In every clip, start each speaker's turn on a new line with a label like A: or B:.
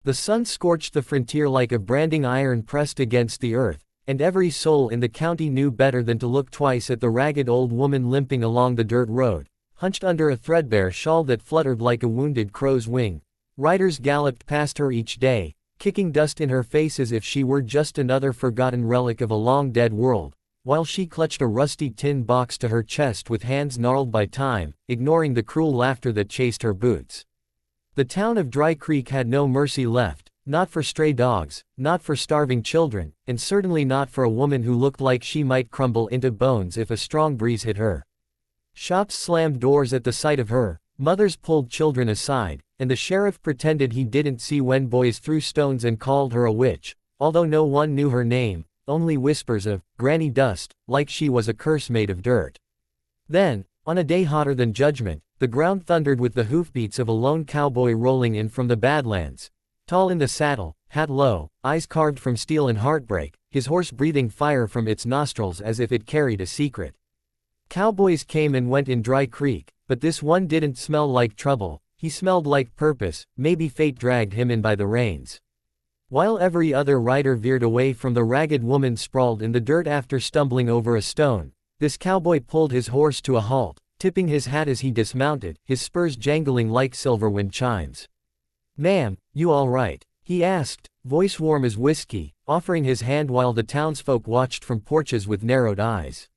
A: The sun scorched the frontier like a branding iron pressed against the earth, and every soul in the county knew better than to look twice at the ragged old woman limping along the dirt road, hunched under a threadbare shawl that fluttered like a wounded crow's wing. Riders galloped past her each day, kicking dust in her face as if she were just another forgotten relic of a long-dead world, while she clutched a rusty tin box to her chest with hands gnarled by time, ignoring the cruel laughter that chased her boots. The town of Dry Creek had no mercy left, not for stray dogs, not for starving children, and certainly not for a woman who looked like she might crumble into bones if a strong breeze hit her. Shops slammed doors at the sight of her, mothers pulled children aside, and the sheriff pretended he didn't see when boys threw stones and called her a witch, although no one knew her name, only whispers of "Granny Dust," like she was a curse made of dirt. Then, on a day hotter than judgment, the ground thundered with the hoofbeats of a lone cowboy rolling in from the Badlands. Tall in the saddle, hat low, eyes carved from steel and heartbreak, his horse breathing fire from its nostrils as if it carried a secret. Cowboys came and went in Dry Creek, but this one didn't smell like trouble, he smelled like purpose. Maybe fate dragged him in by the reins. While every other rider veered away from the ragged woman sprawled in the dirt after stumbling over a stone, this cowboy pulled his horse to a halt, tipping his hat as he dismounted, his spurs jangling like silver wind chimes. "Ma'am, you all right?" he asked, voice warm as whiskey, offering his hand while the townsfolk watched from porches with narrowed eyes.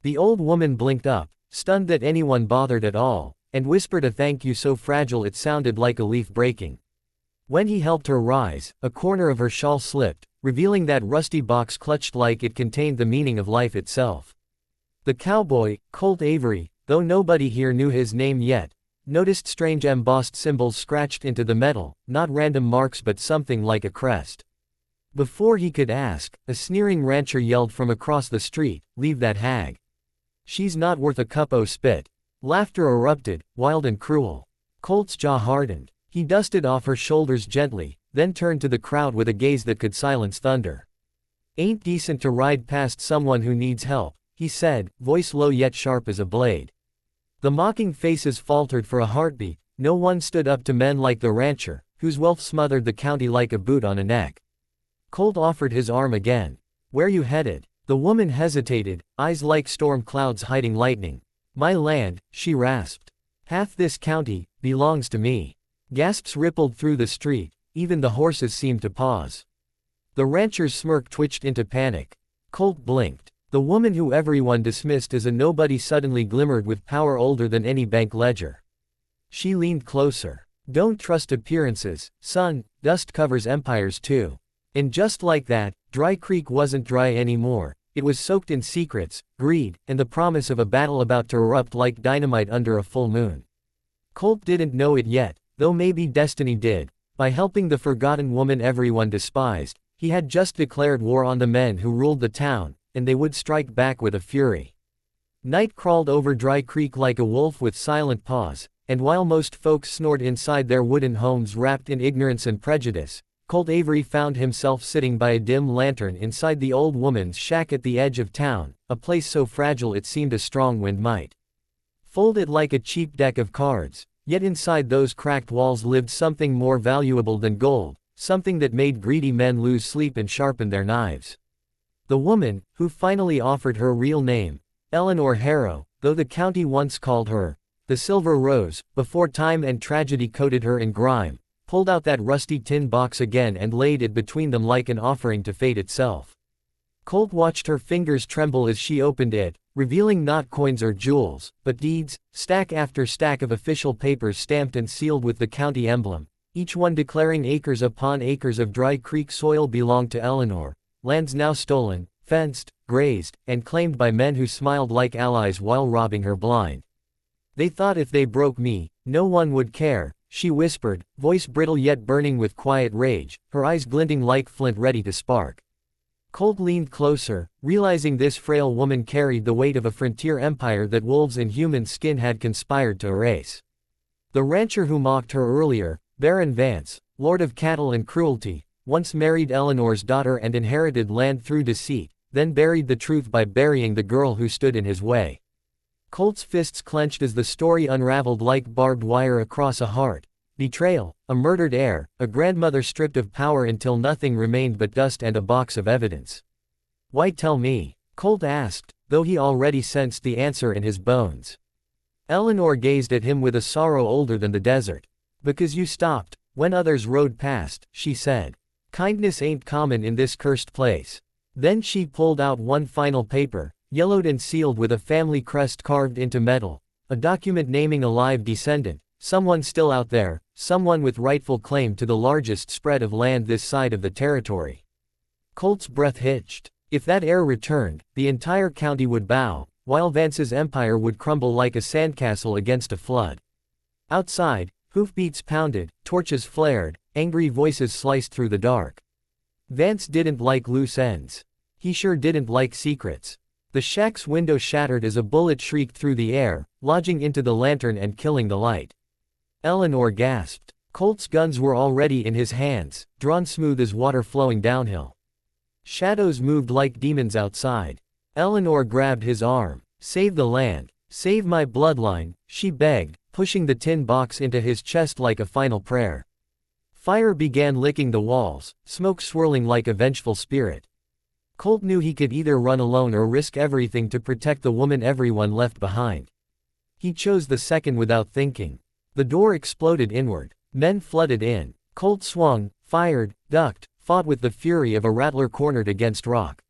A: The old woman blinked up, stunned that anyone bothered at all, and whispered a thank you so fragile it sounded like a leaf breaking. When he helped her rise, a corner of her shawl slipped, revealing that rusty box clutched like it contained the meaning of life itself. The cowboy, Colt Avery, though nobody here knew his name yet, noticed strange embossed symbols scratched into the metal, not random marks but something like a crest. Before he could ask, a sneering rancher yelled from across the street, "Leave that hag. She's not worth a cup o' spit." Laughter erupted, wild and cruel. Colt's jaw hardened. He dusted off her shoulders gently, then turned to the crowd with a gaze that could silence thunder. "Ain't decent to ride past someone who needs help," he said, voice low yet sharp as a blade. The mocking faces faltered for a heartbeat. No one stood up to men like the rancher, whose wealth smothered the county like a boot on a neck. Colt offered his arm again. "Where you headed?" The woman hesitated, eyes like storm clouds hiding lightning. "My land," she rasped. "Half this county belongs to me." Gasps rippled through the street, even the horses seemed to pause. The rancher's smirk twitched into panic. Colt blinked. The woman who everyone dismissed as a nobody suddenly glimmered with power older than any bank ledger. She leaned closer. "Don't trust appearances, son, dust covers empires too." And just like that, Dry Creek wasn't dry anymore. It was soaked in secrets, greed, and the promise of a battle about to erupt like dynamite under a full moon. Colt didn't know it yet, though maybe destiny did. By helping the forgotten woman everyone despised, he had just declared war on the men who ruled the town, and they would strike back with a fury. Night crawled over Dry Creek like a wolf with silent paws, and while most folks snored inside their wooden homes wrapped in ignorance and prejudice, Colt Avery found himself sitting by a dim lantern inside the old woman's shack at the edge of town, a place so fragile it seemed a strong wind might fold it like a cheap deck of cards. Yet inside those cracked walls lived something more valuable than gold, something that made greedy men lose sleep and sharpen their knives. The woman, who finally offered her real name, Eleanor Harrow, though the county once called her the Silver Rose, before time and tragedy coated her in grime, pulled out that rusty tin box again and laid it between them like an offering to fate itself. Colt watched her fingers tremble as she opened it, revealing not coins or jewels, but deeds, stack after stack of official papers stamped and sealed with the county emblem, each one declaring acres upon acres of Dry Creek soil belonged to Eleanor, lands now stolen, fenced, grazed, and claimed by men who smiled like allies while robbing her blind. "They thought if they broke me, no one would care," she whispered, voice brittle yet burning with quiet rage, her eyes glinting like flint ready to spark. Colt leaned closer, realizing this frail woman carried the weight of a frontier empire that wolves in human skin had conspired to erase. The rancher who mocked her earlier, Baron Vance, lord of cattle and cruelty, once married Eleanor's daughter and inherited land through deceit, then buried the truth by burying the girl who stood in his way. Colt's fists clenched as the story unraveled like barbed wire across a heart, Betrayal, a murdered heir, a grandmother stripped of power until nothing remained but dust and a box of evidence. Why tell me? Colt asked, though he already sensed the answer in his bones. Eleanor gazed at him with a sorrow older than the desert. Because you stopped, when others rode past, she said. Kindness ain't common in this cursed place. Then she pulled out one final paper, yellowed and sealed with a family crest carved into metal, a document naming a live descendant, someone still out there, someone with rightful claim to the largest spread of land this side of the territory. Colt's breath hitched. If that heir returned, the entire county would bow, while Vance's empire would crumble like a sandcastle against a flood. Outside, hoofbeats pounded, torches flared, angry voices sliced through the dark. Vance didn't like loose ends. He sure didn't like secrets. The shack's window shattered as a bullet shrieked through the air, lodging into the lantern and killing the light. Eleanor gasped. Colt's guns were already in his hands, drawn smooth as water flowing downhill. Shadows moved like demons outside. Eleanor grabbed his arm. Save the land. Save my bloodline, she begged, pushing the tin box into his chest like a final prayer. Fire began licking the walls, smoke swirling like a vengeful spirit. Colt knew he could either run alone or risk everything to protect the woman everyone left behind. He chose the second without thinking. The door exploded inward. Men flooded in. Colt swung, fired, ducked, fought with the fury of a rattler cornered against rock.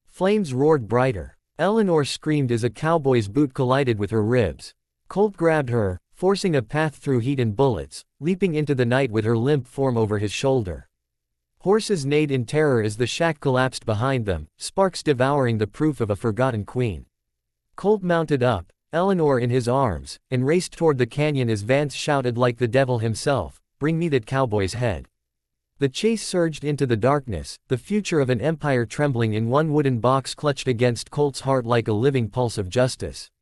A: Flames roared brighter. Eleanor screamed as a cowboy's boot collided with her ribs. Colt grabbed her, forcing a path through heat and bullets, leaping into the night with her limp form over his shoulder. Horses neighed in terror as the shack collapsed behind them, sparks devouring the proof of a forgotten queen. Colt mounted up, Eleanor in his arms, and raced toward the canyon as Vance shouted like the devil himself, "Bring me that cowboy's head." The chase surged into the darkness, the future of an empire trembling in one wooden box clutched against Colt's heart like a living pulse of justice.